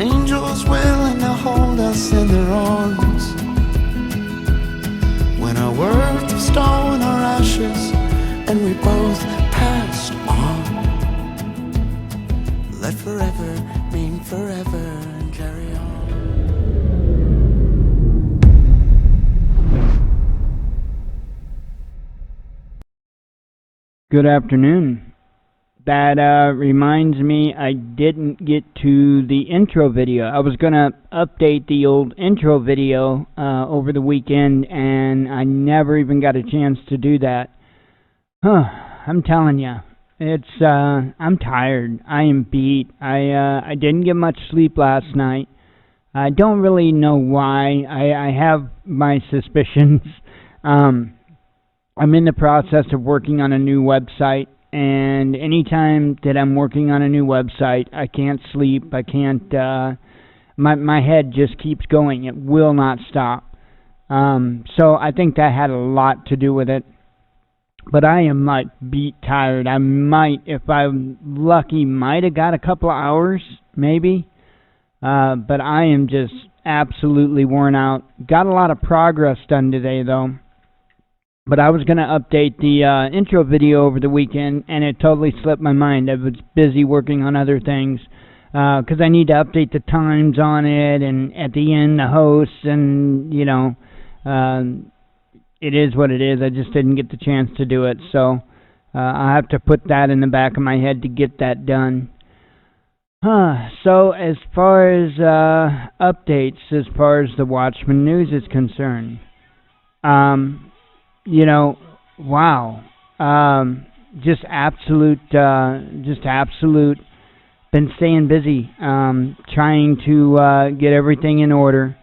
angels willing to hold us in their arms. When our worth was stone, our ashes, and we both passed on. Let forever mean forever and carry on. Good afternoon. That reminds me, I didn't get to the intro video. I was going to update the old intro video over the weekend, and I never even got a chance to do that. I'm telling you, I'm tired. I am beat. I didn't get much sleep last night. I don't really know why. I have my suspicions. I'm in the process of working on a new website. And anytime that I'm working on a new website, I can't sleep. I can't. My head just keeps going. It will not stop. So I think that had a lot to do with it. But I am like beat tired. I might, if I'm lucky, might have got a couple of hours, maybe. But I am just absolutely worn out. Got a lot of progress done today, though. But I was going to update the intro video over the weekend, and it totally slipped my mind. I was busy working on other things because I need to update the times on it, and at the end, the hosts, and, you know, it is what it is. I just didn't get the chance to do it, so I'll have to put that in the back of my head to get that done. So as far as updates, as far as the Watchman news is concerned, you know, wow. Just absolute. Been staying busy, trying to get everything in order.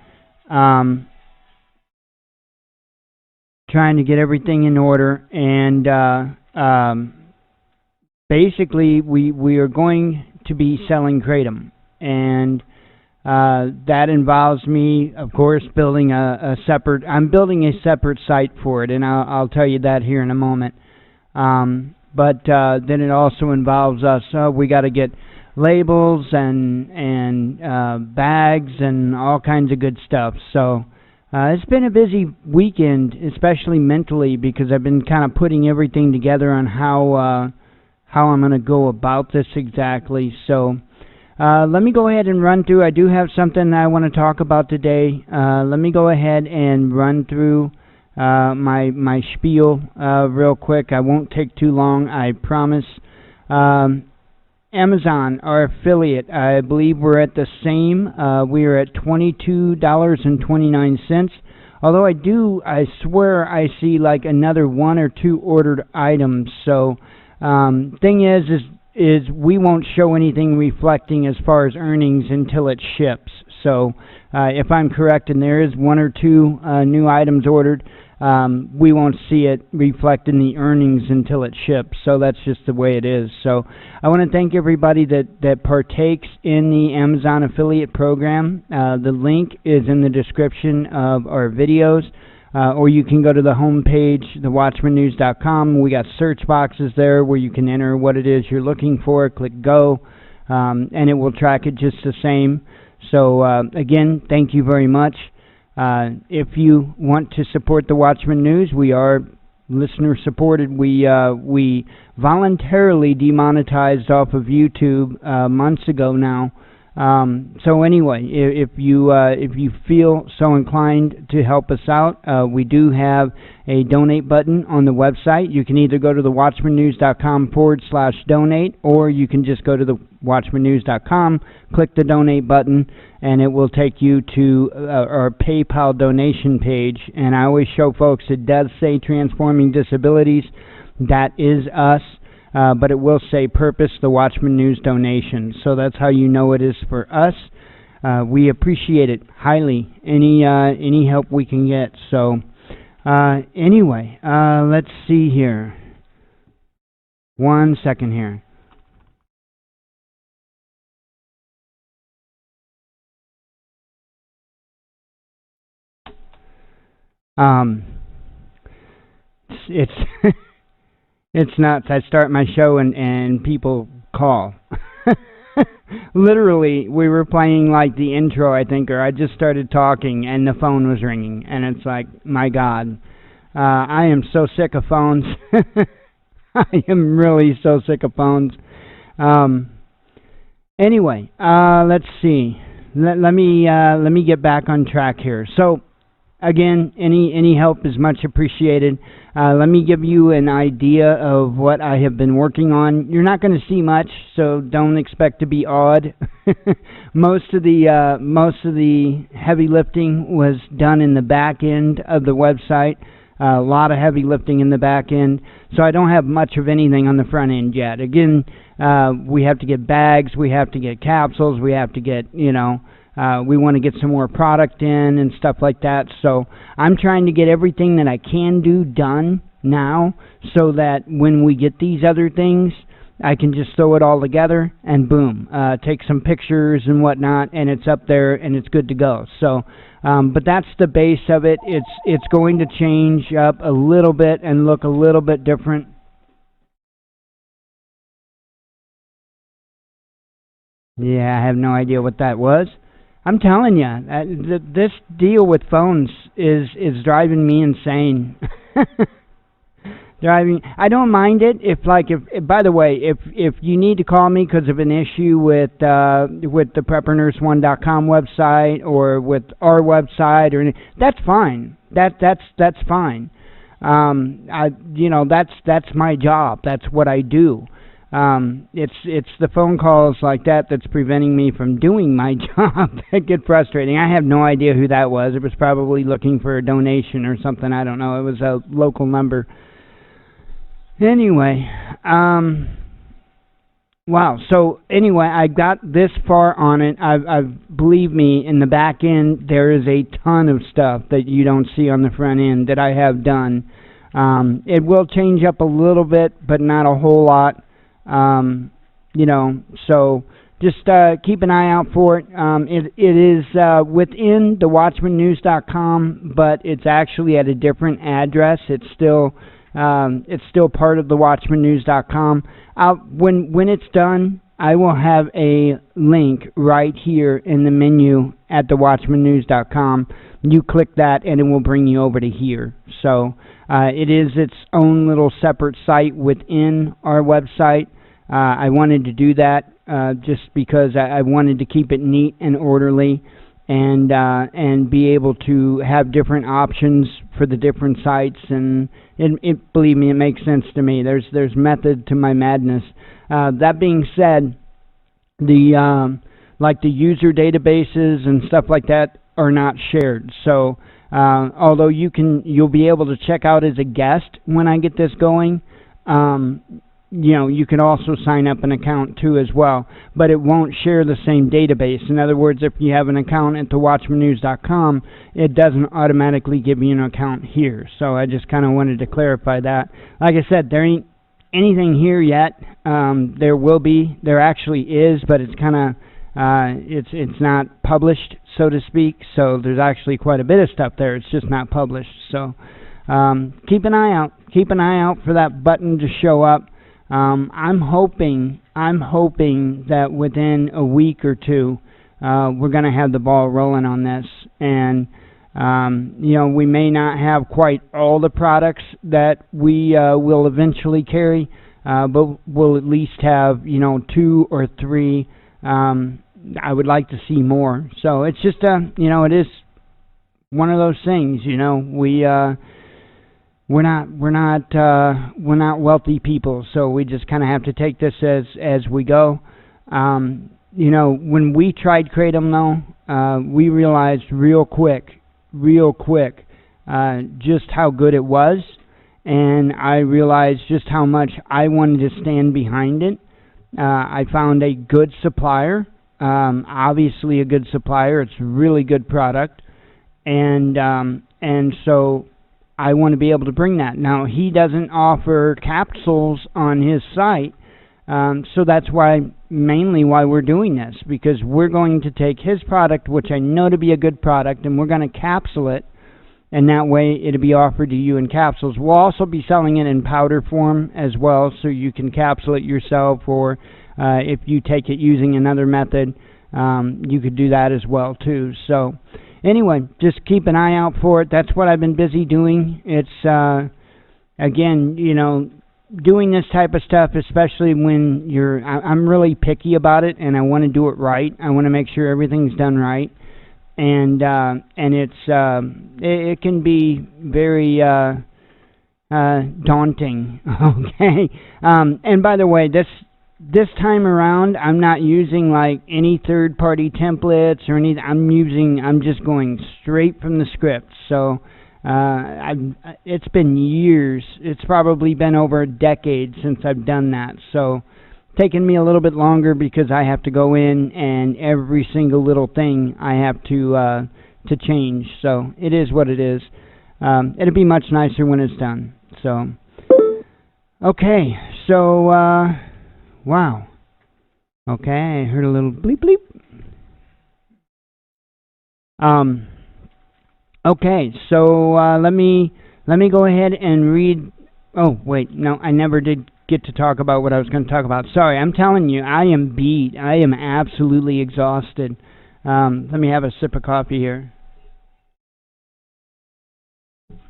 And basically, we are going to be selling Kratom, and that involves me, of course, building I'm building a separate site for it, and I'll tell you that here in a moment. But then it also involves us. We got to get labels and bags and all kinds of good stuff. So it's been a busy weekend, especially mentally, because I've been kind of putting everything together on how I'm going to go about this exactly. So let me go ahead and run through. I do have something I want to talk about today. Let me go ahead and run through my spiel real quick. I won't take too long, I promise. Amazon, our affiliate, I believe we're at the same. We are at $22.29. Although I swear I see like another one or two ordered items. So thing is we won't show anything reflecting as far as earnings until it ships. So if I'm correct and there is one or two new items ordered, we won't see it reflect in the earnings until it ships. So that's just the way it is. So I want to thank everybody that partakes in the Amazon affiliate program. The link is in the description of our videos. Or you can go to the home page, thewatchmannews.com. We got search boxes there where you can enter what it is you're looking for. Click go, and it will track it just the same. So, again, thank you very much. If you want to support the Watchman News, we are listener-supported. We voluntarily demonetized off of YouTube months ago now. So anyway, if you feel so inclined to help us out, we do have a donate button on the website. You can either go to thewatchmannews.com/donate, or you can just go to thewatchmannews.com, click the donate button, and it will take you to our PayPal donation page. And I always show folks it does say Transforming Disabilities. That is us. But it will say Purpose, the Watchman News donation. So that's how you know it is for us. We appreciate it highly, any help we can get. So anyway, let's see here. 1 second here. It's it's nuts. I start my show and people call. Literally, we were playing like the intro, I think, or I just started talking and the phone was ringing, and it's like, my God, I am so sick of phones. I am really so sick of phones. Um, anyway, let's see. Let me get back on track here. So, again, any help is much appreciated. Let me give you an idea of what I have been working on. You're not going to see much, so don't expect to be awed. Most of the heavy lifting was done in the back end of the website. A lot of heavy lifting in the back end, so I don't have much of anything on the front end yet. Again, we have to get bags, we have to get capsules, we have to get, we want to get some more product in and stuff like that. So I'm trying to get everything that I can do done now so that when we get these other things, I can just throw it all together and boom, take some pictures and whatnot, and it's up there and it's good to go. So, but that's the base of it. It's going to change up a little bit and look a little bit different. Yeah, I have no idea what that was. I'm telling you, this deal with phones is driving me insane. Driving. I don't mind it if by the way, if you need to call me because of an issue with the preparedness1.com website or with our website or that's fine. That's fine. That's my job. That's what I do. It's the phone calls like that that's preventing me from doing my job that get frustrating. I have no idea who that was. It was probably looking for a donation or something. I don't know. It was a local number. Anyway, wow. So anyway, I got this far on it. I've believe me, in the back end there is a ton of stuff that you don't see on the front end that I have done. It will change up a little bit, but not a whole lot. So just keep an eye out for it. It is within the watchmannews.com, but it's actually at a different address. It's still part of the watchmannews.com. When it's done, I will have a link right here in the menu at the watchmannews.com. You click that and it will bring you over to here. So it is its own little separate site within our website. I wanted to do that just because I wanted to keep it neat and orderly and be able to have different options for the different sites, and believe me, it makes sense to me. There's method to my madness. That being said, the like the user databases and stuff like that are not shared. So although you'll be able to check out as a guest when I get this going. You can also sign up an account too as well, but it won't share the same database. In other words, if you have an account at thewatchmannews.com, it doesn't automatically give you an account here. So I just kind of wanted to clarify that. Like I said, there ain't anything here yet. There will be. There actually is, but it's kind of it's not published, so to speak. So there's actually quite a bit of stuff there. It's just not published. So keep an eye out. Keep an eye out for that button to show up. I'm hoping that within a week or two, we're going to have the ball rolling on this. And, we may not have quite all the products that we will eventually carry, but we'll at least have, 2 or 3. I would like to see more. So it's just, it is one of those things, we're not wealthy people, so we just kind of have to take this as we go. When we tried Kratom though, we realized real quick, just how good it was, and I realized just how much I wanted to stand behind it. I found a good supplier, obviously a good supplier. It's a really good product, and so I want to be able to bring that. Now, he doesn't offer capsules on his site, so that's mainly why we're doing this, because we're going to take his product, which I know to be a good product, and we're going to capsule it, and that way it'll be offered to you in capsules. We'll also be selling it in powder form as well, so you can capsule it yourself, or if you take it using another method, you could do that as well too. So anyway, just keep an eye out for it. That's what I've been busy doing. It's again, doing this type of stuff, especially when I'm really picky about it, and I want to do it right. I want to make sure everything's done right, and it can be very daunting. Okay, and by the way, this time around, I'm not using like any third-party templates or anything. I'm just going straight from the script. So. It's been years. It's probably been over a decade since I've done that. So, taking me a little bit longer because I have to go in and every single little thing I have to change. So, it is what it is. It'll be much nicer when it's done. So, okay. So, wow. Okay, I heard a little bleep bleep. Okay, so let me go ahead and read. Oh, wait, no, I never did get to talk about what I was going to talk about. Sorry, I'm telling you, I am beat. I am absolutely exhausted. Let me have a sip of coffee here.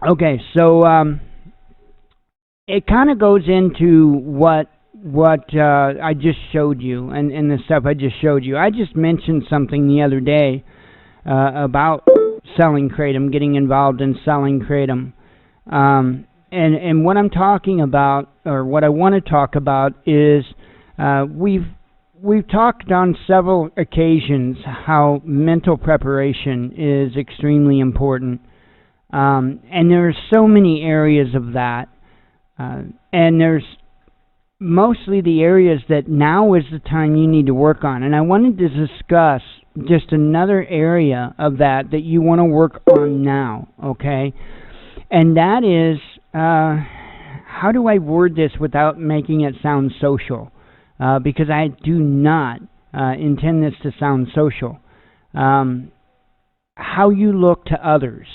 Okay, so it kind of goes into what I just showed you and the stuff I just showed you. I just mentioned something the other day about selling Kratom, getting involved in selling Kratom. And what I'm talking about, or what I want to talk about, is we've talked on several occasions how mental preparation is extremely important. And there are so many areas of that. And there's mostly the areas that now is the time you need to work on. And I wanted to discuss just another area of that you want to work on now, okay? And that is, how do I word this without making it sound social? Because I do not intend this to sound social. How you look to others,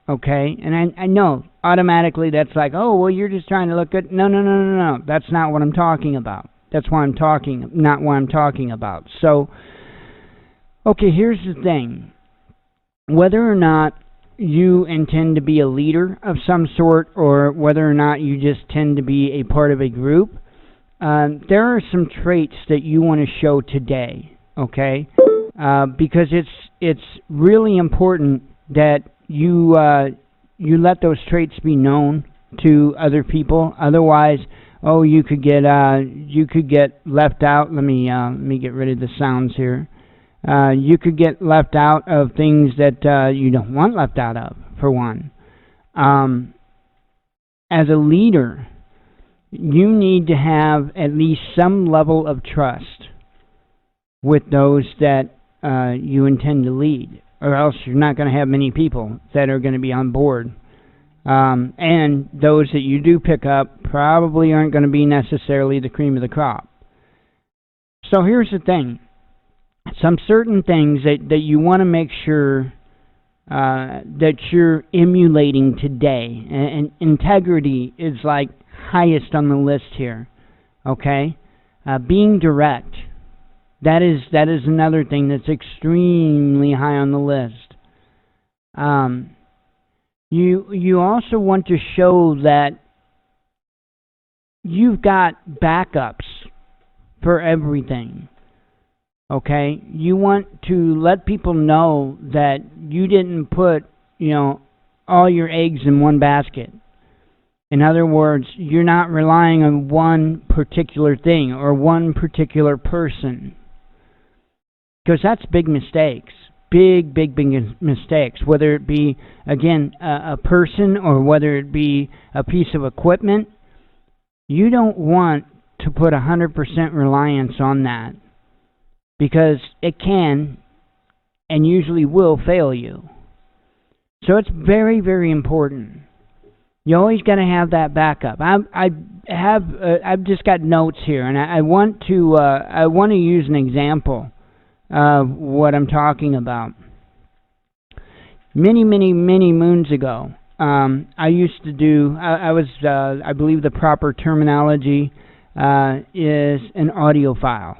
okay? And I know automatically that's like, oh, well, you're just trying to look good. No. That's not what I'm talking about. That's why not what I'm talking about. So, okay, here's the thing. Whether or not you intend to be a leader of some sort, or whether or not you just tend to be a part of a group, there are some traits that you want to show today, okay? Because it's really important that you let those traits be known to other people. Otherwise, you could get left out. Let me get rid of the sounds here. You could get left out of things that you don't want left out of, for one. As a leader, you need to have at least some level of trust with those that you intend to lead, or else you're not going to have many people that are going to be on board. And those that you do pick up probably aren't going to be necessarily the cream of the crop. So here's the thing. Some certain things that you want to make sure that you're emulating today. And integrity is like highest on the list here. Okay? Being direct. That is another thing that's extremely high on the list. You also want to show that you've got backups for everything. Okay? You want to let people know that you didn't put, all your eggs in one basket. In other words, you're not relying on one particular thing or one particular person. Because that's big mistakes. Big mistakes. Whether it be, again, a person or whether it be a piece of equipment, you don't want to put 100% reliance on that. Because it can and usually will fail you. So it's very, very important. You always got to have that backup. I've just got notes here, and I want to use an example of what I'm talking about. Many moons ago, I used to do. I believe the proper terminology is an audiophile.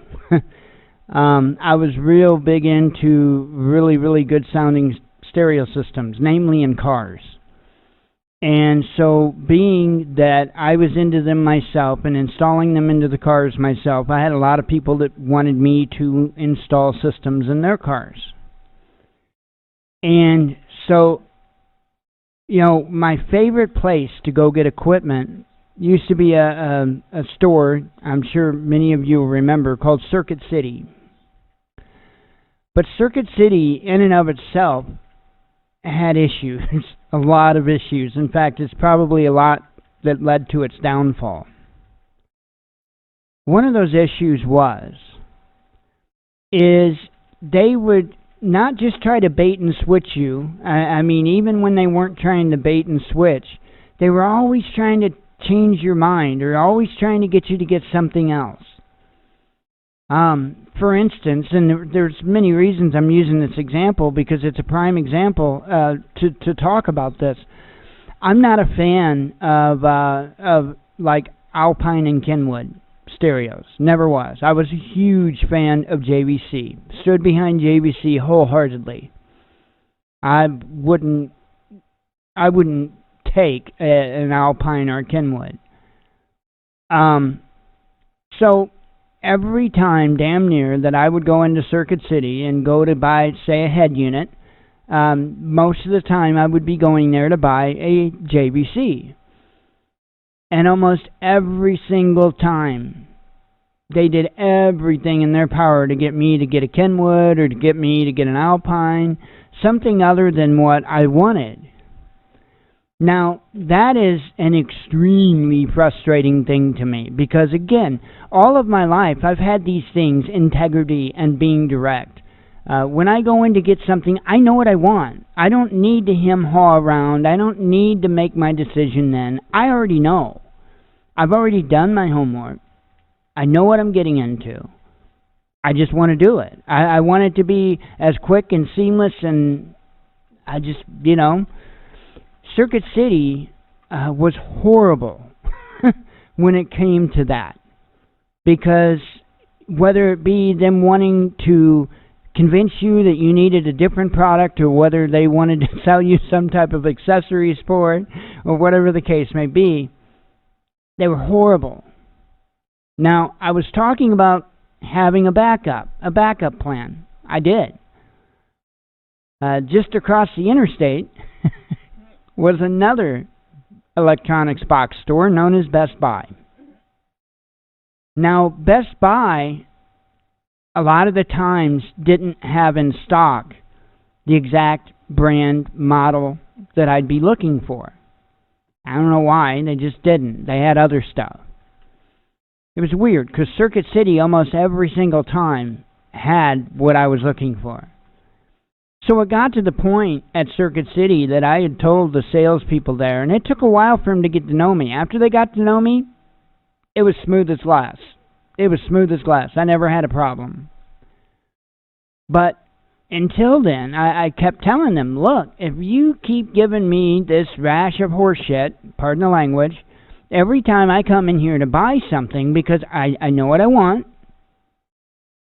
I was real big into really, really good sounding stereo systems, namely in cars. And so, being that I was into them myself and installing them into the cars myself, I had a lot of people that wanted me to install systems in their cars. And so, my favorite place to go get equipment used to be a store, I'm sure many of you will remember, called Circuit City. But Circuit City, in and of itself, had issues, a lot of issues. In fact, it's probably a lot that led to its downfall. One of those issues is they would not just try to bait and switch you. I mean, even when they weren't trying to bait and switch, they were always trying to change your mind or always trying to get you to get something else. For instance, and there's many reasons I'm using this example because it's a prime example to talk about this. I'm not a fan of like Alpine and Kenwood stereos. Never was. I was a huge fan of JVC. Stood behind JVC wholeheartedly. I wouldn't take an Alpine or Kenwood. So every time, damn near, that I would go into Circuit City and go to buy, say, a head unit, most of the time I would be going there to buy a JVC. And almost every single time, they did everything in their power to get me to get a Kenwood or to get me to get an Alpine, something other than what I wanted. Now, that is an extremely frustrating thing to me because, again, all of my life I've had these things, integrity and being direct. When I go in to get something, I know what I want. I don't need to hem-haw around. I don't need to make my decision then. I already know. I've already done my homework. I know what I'm getting into. I just want to do it. I want it to be as quick and seamless, and I just, Circuit City was horrible when it came to that. Because whether it be them wanting to convince you that you needed a different product or whether they wanted to sell you some type of accessories for it or whatever the case may be, they were horrible. Now, I was talking about having a backup plan. I did. Just across the interstate was another electronics box store known as Best Buy. Now, Best Buy, a lot of the times, didn't have in stock the exact brand model that I'd be looking for. I don't know why, they just didn't. They had other stuff. It was weird, because Circuit City almost every single time had what I was looking for. So it got to the point at Circuit City that I had told the salespeople there, and it took a while for them to get to know me. After they got to know me, it was smooth as glass. It was smooth as glass. I never had a problem. But until then, I kept telling them, look, if you keep giving me this rash of horse shit, pardon the language, every time I come in here to buy something because I know what I want,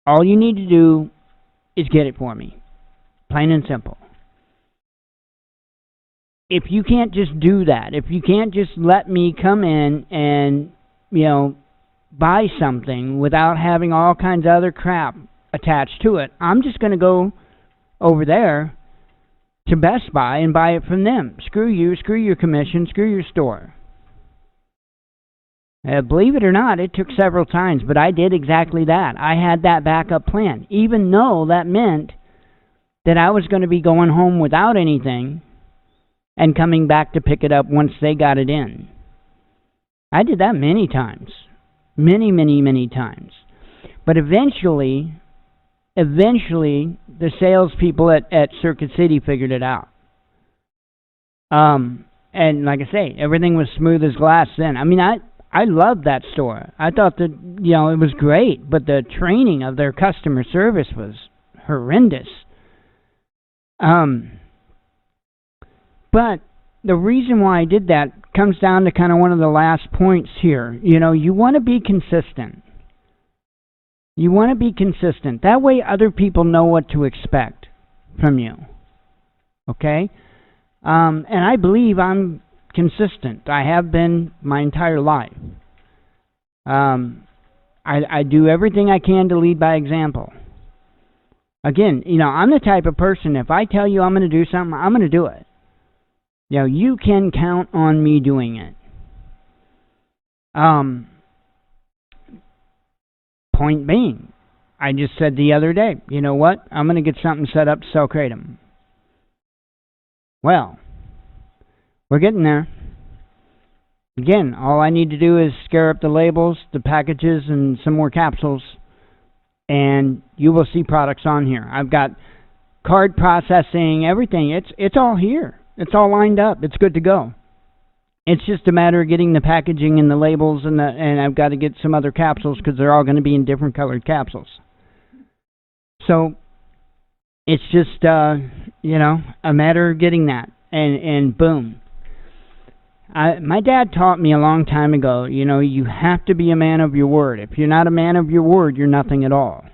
all you need to do is get it for me. Plain and simple. If you can't just do that, if you can't just let me come in and, buy something without having all kinds of other crap attached to it, I'm just going to go over there to Best Buy and buy it from them. Screw you, screw your commission, screw your store. Believe it or not, it took several times, but I did exactly that. I had that backup plan, even though that meant that I was going to be going home without anything and coming back to pick it up once they got it in. I did that many times. Many, many, many times. But eventually, the salespeople at Circuit City figured it out. And like I say, everything was smooth as glass then. I mean, I loved that store. I thought that, it was great, but the training of their customer service was horrendous. But the reason why I did that comes down to kind of one of the last points here. You want to be consistent. You want to be consistent. That way other people know what to expect from you. Okay? And I believe I'm consistent. I have been my entire life. I do everything I can to lead by example. Again, I'm the type of person, if I tell you I'm going to do something, I'm going to do it. You can count on me doing it. Point being, I just said the other day, you know what? I'm going to get something set up to sell Kratom. Well, we're getting there. Again, all I need to do is scare up the labels, the packages, and some more capsules, and you will see products on here. I've got card processing, everything. It's all here. It's all lined up. It's good to go. It's just a matter of getting the packaging and the labels, and I've got to get some other capsules because they're all going to be in different colored capsules. So it's just a matter of getting that, and boom. My dad taught me a long time ago, you have to be a man of your word. If you're not a man of your word, you're nothing at all.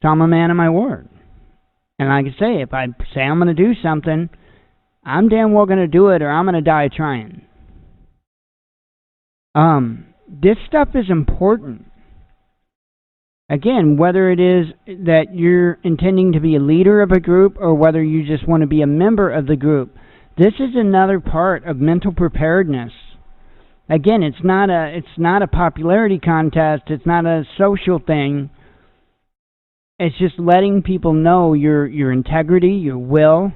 So I'm a man of my word. And like I say, if I say I'm going to do something, I'm damn well going to do it, or I'm going to die trying. This stuff is important. Again, whether it is that you're intending to be a leader of a group or whether you just want to be a member of the group, this is another part of mental preparedness. Again, it's not a popularity contest. It's not a social thing. It's just letting people know your integrity, your will.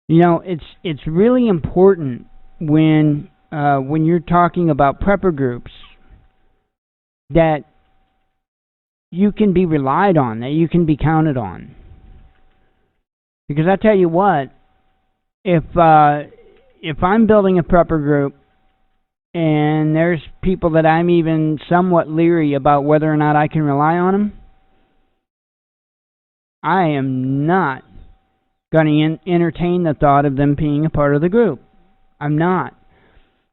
It's really important when you're talking about prepper groups that you can be relied on, that you can be counted on. Because I tell you what, if I'm building a prepper group and there's people that I'm even somewhat leery about whether or not I can rely on them, I am not going to entertain the thought of them being a part of the group. I'm not.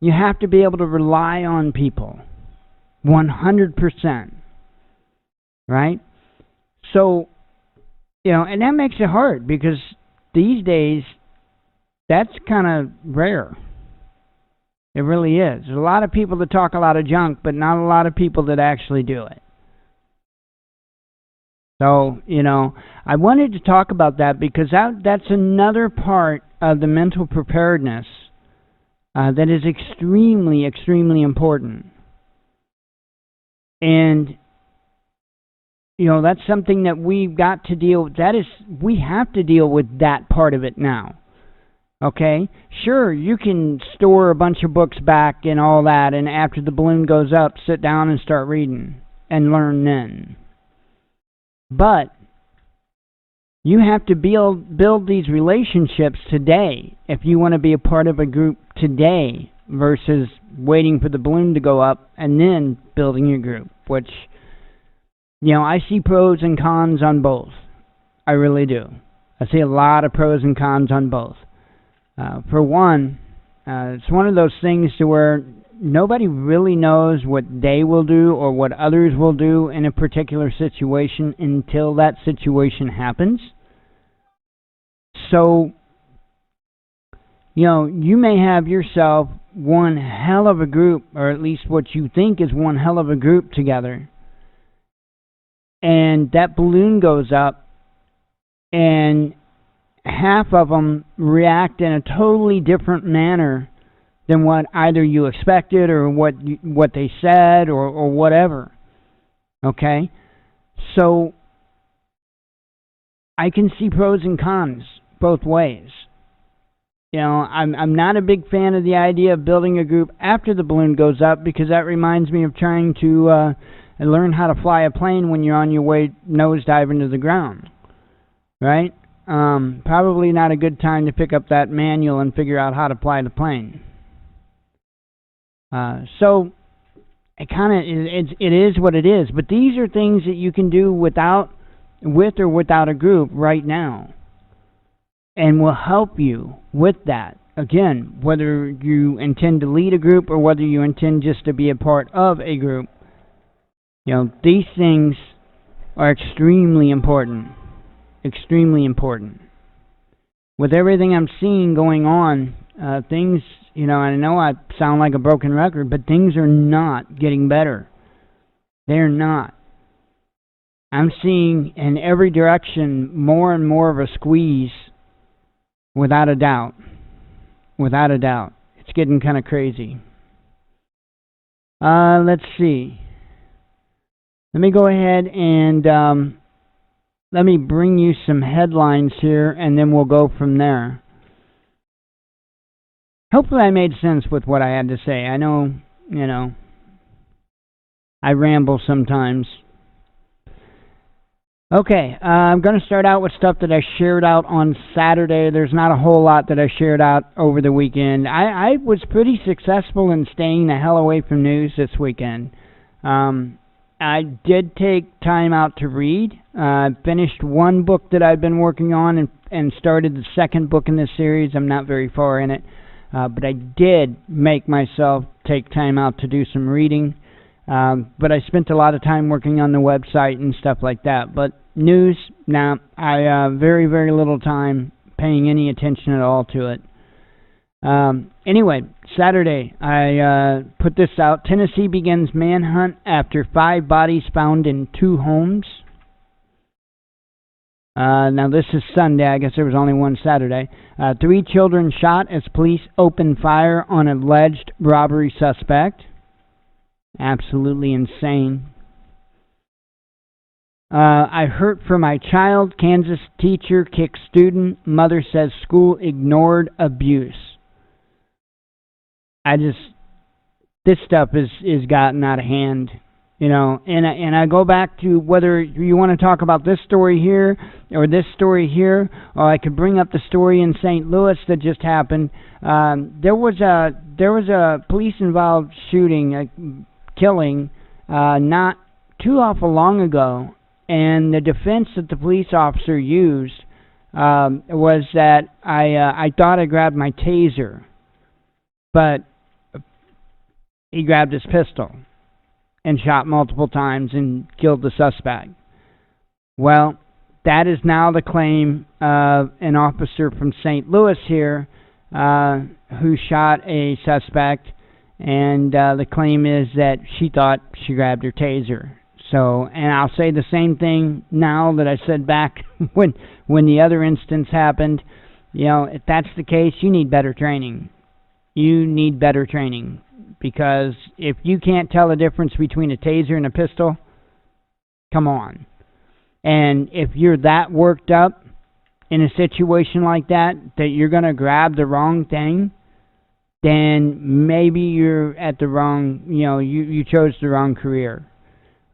You have to be able to rely on people 100%. Right? So, and that makes it hard because these days that's kind of rare. It really is. There's a lot of people that talk a lot of junk, but not a lot of people that actually do it. So, I wanted to talk about that because that's another part of the mental preparedness that is extremely, extremely important. And, that's something that we've got to deal with. We have to deal with that part of it now. Okay? Sure, you can store a bunch of books back and all that, and after the balloon goes up, sit down and start reading and learn then. But you have to build these relationships today if you want to be a part of a group today versus waiting for the balloon to go up and then building your group, which, I see pros and cons on both. I really do. I see a lot of pros and cons on both. For one, it's one of those things to where nobody really knows what they will do or what others will do in a particular situation until that situation happens. So, you may have yourself one hell of a group, or at least what you think is one hell of a group together, and that balloon goes up, and half of them react in a totally different manner than what either you expected or what they said or whatever. Okay? So I can see pros and cons both ways. I'm not a big fan of the idea of building a group after the balloon goes up because that reminds me of trying to learn how to fly a plane when you're on your way nosedive into the ground. Right? Probably not a good time to pick up that manual and figure out how to fly the plane. So it is what it is. But these are things that you can do with or without a group right now. and will help you with that. Again, whether you intend to lead a group or whether you intend just to be a part of a group, these things are extremely important. Extremely important. With everything I'm seeing going on, things, I know I sound like a broken record, but things are not getting better. They're not. I'm seeing in every direction more and more of a squeeze, without a doubt. Without a doubt. It's getting kind of crazy. Let's see. Let me go ahead and let me bring you some headlines here, and then we'll go from there. Hopefully I made sense with what I had to say. I know, I ramble sometimes. Okay, I'm going to start out with stuff that I shared out on Saturday. There's not a whole lot that I shared out over the weekend. I was pretty successful in staying the hell away from news this weekend. I did take time out to read. I finished one book that I've been working on and started the second book in this series. I'm not very far in it. But I did make myself take time out to do some reading. But I spent a lot of time working on the website and stuff like that. But news, I very, very little time paying any attention at all to it. Anyway, Saturday, I put this out. Tennessee begins manhunt after 5 bodies found in 2 homes. Now this is Sunday. I guess there was only one Saturday. 3 children shot as police opened fire on alleged robbery suspect. Absolutely insane. I hurt for my child. Kansas teacher kicks student. Mother says school ignored abuse. This stuff is gotten out of hand, and I go back to whether you want to talk about this story here or this story here, or I could bring up the story in St. Louis that just happened. There was a police-involved shooting, killing, not too awful long ago, and the defense that the police officer used was that I thought I grabbed my taser, but he grabbed his pistol and shot multiple times and killed the suspect. Well, that is now the claim of an officer from St. Louis here who shot a suspect, and the claim is that she thought she grabbed her taser. So, and I'll say the same thing now that I said back when the other instance happened. If that's the case, you need better training. You need better training, because if you can't tell the difference between a taser and a pistol, come on. And if you're that worked up in a situation like that you're going to grab the wrong thing, then maybe you're at the wrong, you chose the wrong career.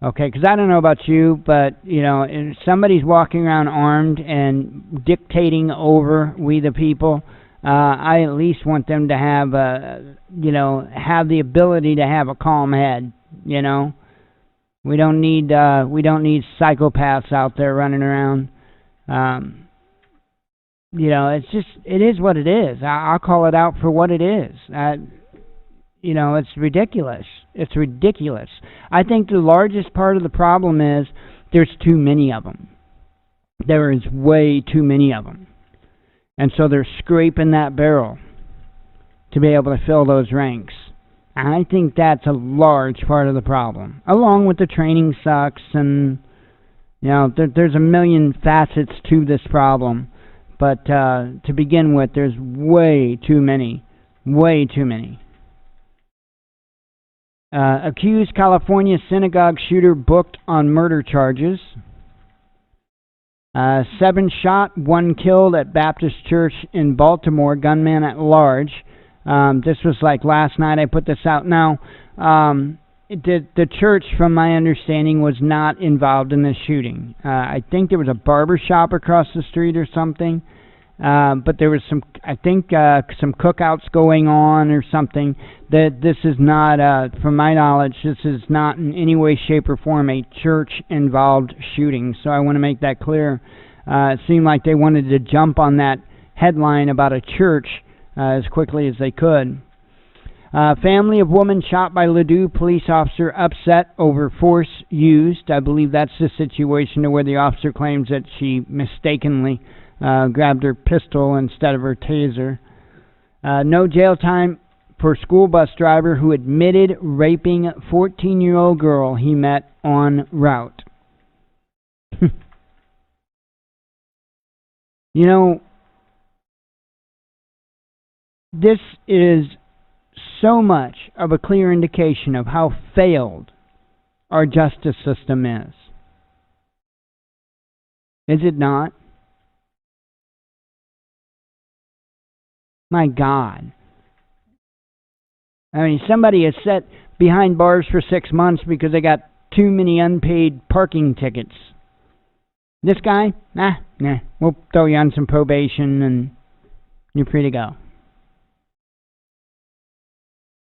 Okay, because I don't know about you, but, if somebody's walking around armed and dictating over we the people, I at least want them to have, have the ability to have a calm head. We don't need psychopaths out there running around. It is what it is. I'll call it out for what it is. It's ridiculous. It's ridiculous. I think the largest part of the problem is there's too many of them. There is way too many of them. And so they're scraping that barrel to be able to fill those ranks. And I think that's a large part of the problem, along with the training sucks, and there's a million facets to this problem. But to begin with, there's way too many. Accused California synagogue shooter booked on murder charges. 7 shot, 1 killed at Baptist Church in Baltimore, gunman at large. This was like last night. I put this out. Now, the church, from my understanding, was not involved in this shooting. I think there was a barber shop across the street or something. But there was some cookouts going on or something. This is not, from my knowledge, this is not in any way, shape, or form a church-involved shooting. So I want to make that clear. It seemed like they wanted to jump on that headline about a church as quickly as they could. Family of woman shot by Ladue police officer upset over force used. I believe that's the situation where the officer claims that she mistakenly grabbed her pistol instead of her taser. No jail time for school bus driver who admitted raping 14-year-old girl he met en route. You know, this is so much of a clear indication of how failed our justice system is. Is it not? My God. I mean, somebody is set behind bars for 6 months because they got too many unpaid parking tickets. This guy? Nah, we'll throw you on some probation and you're free to go.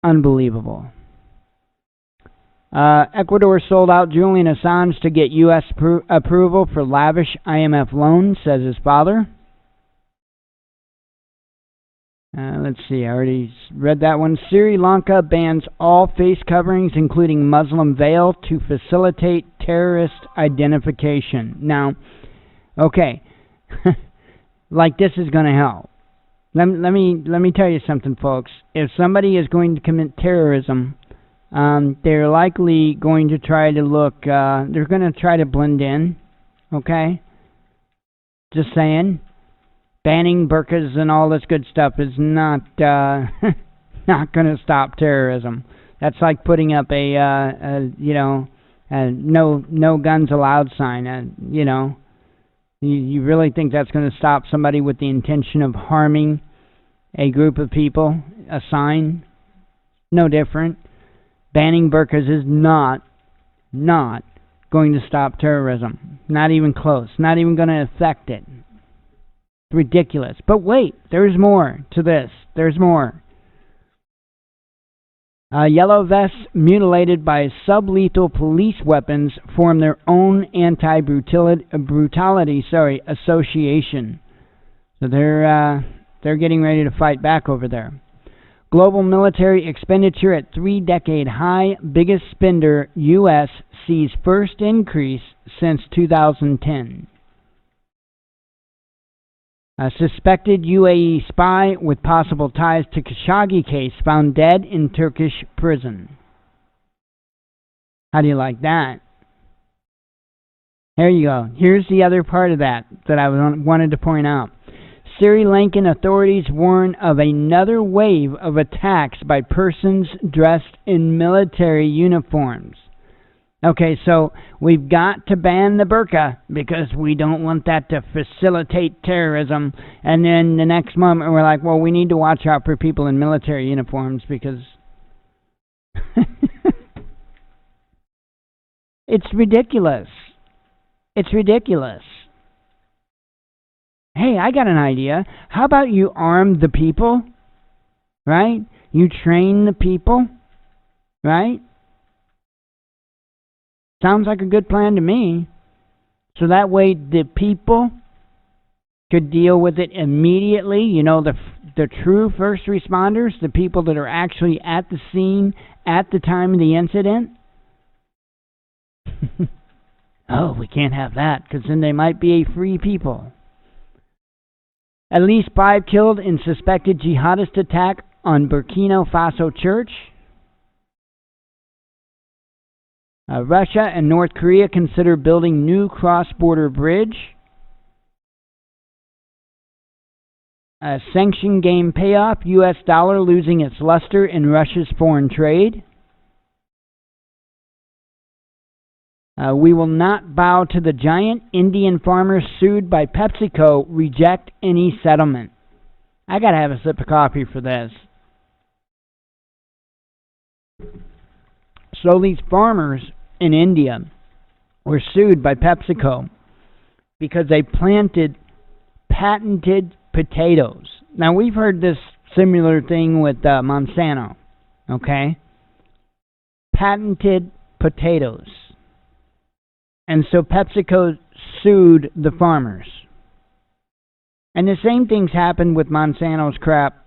Unbelievable. Ecuador sold out Julian Assange to get U.S. approval for lavish IMF loans, says his father. Let's see, I already read that one. Sri Lanka bans all face coverings, including Muslim veil, to facilitate terrorist identification. Now, okay, like this is going to help. Let me tell you something, folks. If somebody is going to commit terrorism, they're likely going to try to look. They're going to try to blend in. Okay, just saying. Banning burqas and all this good stuff is not not going to stop terrorism. That's like putting up a no guns allowed sign. You really think that's going to stop somebody with the intention of harming a group of people? A sign? No different. Banning burqas is not going to stop terrorism. Not even close. Not even going to affect it. It's ridiculous. But wait, there's more to this. There's more. Yellow vests mutilated by sublethal police weapons form their own anti-brutality association. So they're getting ready to fight back over there. Global military expenditure at 3-decade high. Biggest spender, U.S. sees first increase since 2010. A suspected UAE spy with possible ties to Khashoggi case found dead in Turkish prison. How do you like that? There you go. Here's the other part of that I wanted to point out. Sri Lankan authorities warn of another wave of attacks by persons dressed in military uniforms. Okay, so we've got to ban the burqa because we don't want that to facilitate terrorism. And then the next moment we're like, well, we need to watch out for people in military uniforms because it's ridiculous. It's ridiculous. Hey, I got an idea. How about you arm the people, right? You train the people, right? Sounds like a good plan to me. So that way the people could deal with it immediately. You know, the true first responders, the people that are actually at the scene at the time of the incident. Oh, we can't have that because then they might be a free people. At least 5 killed in suspected jihadist attack on Burkina Faso church. Russia and North Korea consider building new cross-border bridge. Sanction game payoff. U.S. dollar losing its luster in Russia's foreign trade. We will not bow to the giant. Indian farmers sued by PepsiCo reject any settlement. I gotta have a sip of coffee for this. So these farmers in India were sued by PepsiCo because they planted patented potatoes. Now we've heard this similar thing with Monsanto, okay? Patented potatoes. And so PepsiCo sued the farmers. And the same things happened with Monsanto's crap.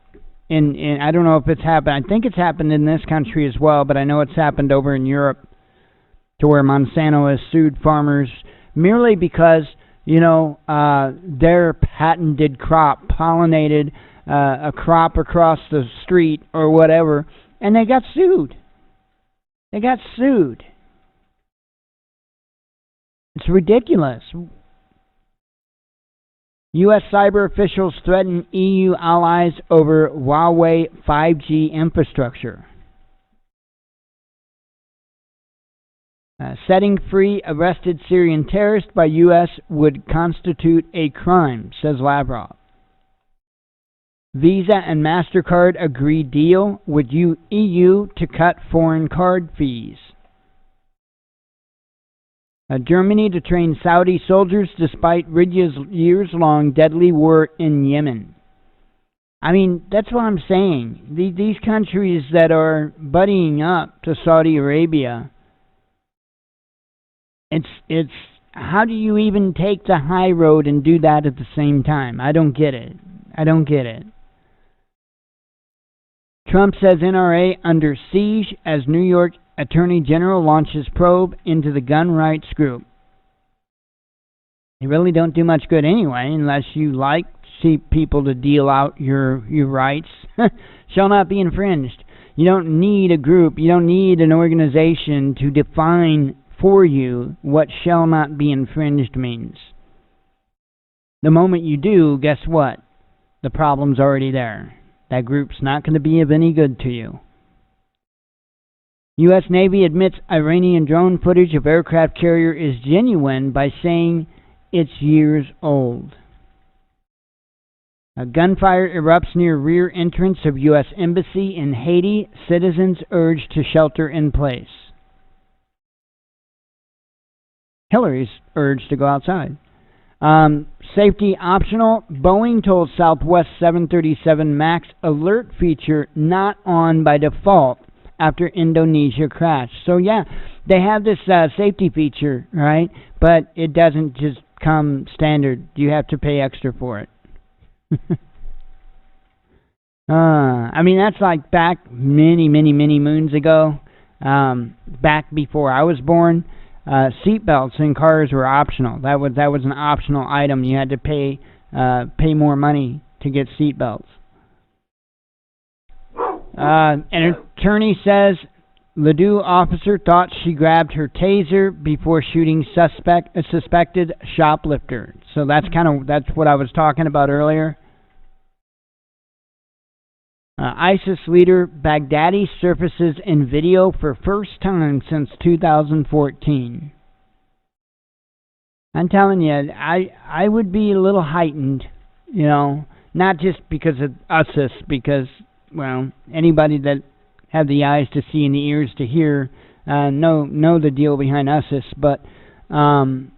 I don't know if it's happened. I think it's happened in this country as well, but I know it's happened over in Europe, to where Monsanto has sued farmers merely because, their patented crop pollinated a crop across the street or whatever, and they got sued. They got sued. It's ridiculous. U.S. cyber officials threaten EU allies over Huawei 5G infrastructure. Setting free arrested Syrian terrorist by U.S. would constitute a crime, says Lavrov. Visa and MasterCard agree deal with EU to cut foreign card fees. Germany to train Saudi soldiers despite years-long deadly war in Yemen. I mean, that's what I'm saying. These countries that are buddying up to Saudi Arabia, it's how do you even take the high road and do that at the same time? I don't get it. Trump says NRA under siege as New York Attorney General launches probe into the gun rights group. They really don't do much good anyway, unless you see people to deal out your rights. Shall not be infringed. You don't need a group, you don't need an organization to define for you what shall not be infringed means. The moment you do, guess what? The problem's already there. That group's not going to be of any good to you. U.S. Navy admits Iranian drone footage of aircraft carrier is genuine by saying it's years old. A gunfire erupts near rear entrance of U.S. Embassy in Haiti. Citizens urged to shelter in place. Hillary's urged to go outside. Safety optional. Boeing told Southwest 737 MAX alert feature not on by default after Indonesia crash. So yeah, they have this safety feature, right? But it doesn't just come standard. You have to pay extra for it. I mean, that's like back many moons ago. Back before I was born, seatbelts in cars were optional. That was an optional item. You had to pay more to get seatbelts. An attorney says Ladue officer thought she grabbed her taser before shooting a suspected shoplifter. So that's what I was talking about earlier. ISIS leader Baghdadi surfaces in video for first time since 2014. I'm telling you, I would be a little heightened, not just because of ISIS, because, well, anybody that have the eyes to see and the ears to hear know the deal behind ISIS, but man,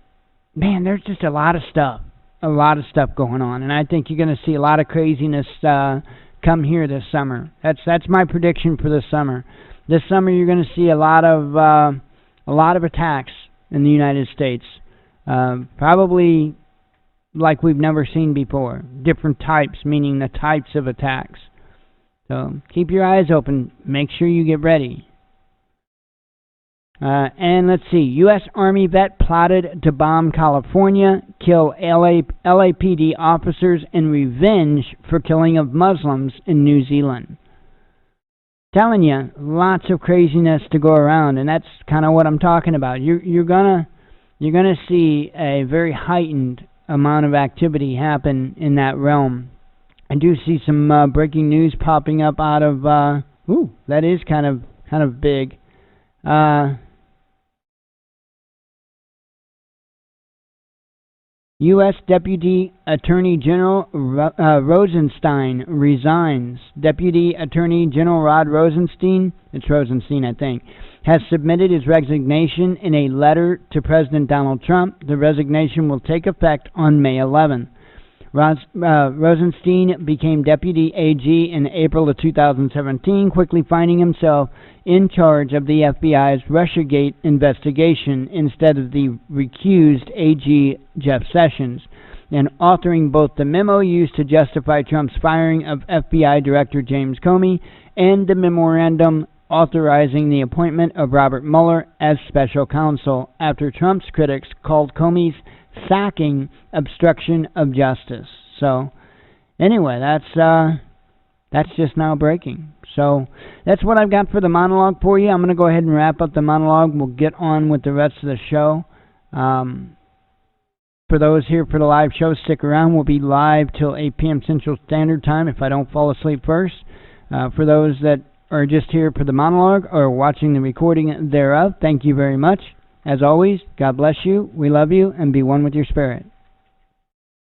there's just a lot of stuff going on, and I think you're going to see a lot of craziness come here this summer. That's my prediction for this summer. This summer you're going to see a lot of attacks in the United States, probably like we've never seen before. Different types, meaning the types of attacks. So keep your eyes open. Make sure you get ready. And let's see. U.S. Army vet plotted to bomb California, kill LAPD officers in revenge for killing of Muslims in New Zealand. Telling you, lots of craziness to go around, and that's kind of what I'm talking about. You're gonna see a very heightened amount of activity happen in that realm. I do see some breaking news popping up out of that is kind of big. U.S. Deputy Attorney General Rosenstein resigns. Deputy Attorney General Rod Rosenstein, it's Rosenstein I think, has submitted his resignation in a letter to President Donald Trump. The resignation will take effect on May 11th. Rosenstein became Deputy AG in April of 2017, quickly finding himself in charge of the FBI's Russiagate investigation instead of the recused AG Jeff Sessions. in authoring both the memo used to justify Trump's firing of FBI Director James Comey and the memorandum authorizing the appointment of Robert Mueller as special counsel after Trump's critics called Comey's sacking obstruction of justice. So, anyway, that's just now breaking. So, that's what I've got for the monologue for you. I'm going to go ahead and wrap up the monologue. We'll get on with the rest of the show. For those here for the live show, stick around. We'll be live till 8 p.m. Central Standard Time if I don't fall asleep first. For those that are just here for the monologue or watching the recording thereof, thank you very much. As always, God bless you, we love you, and be one with your spirit.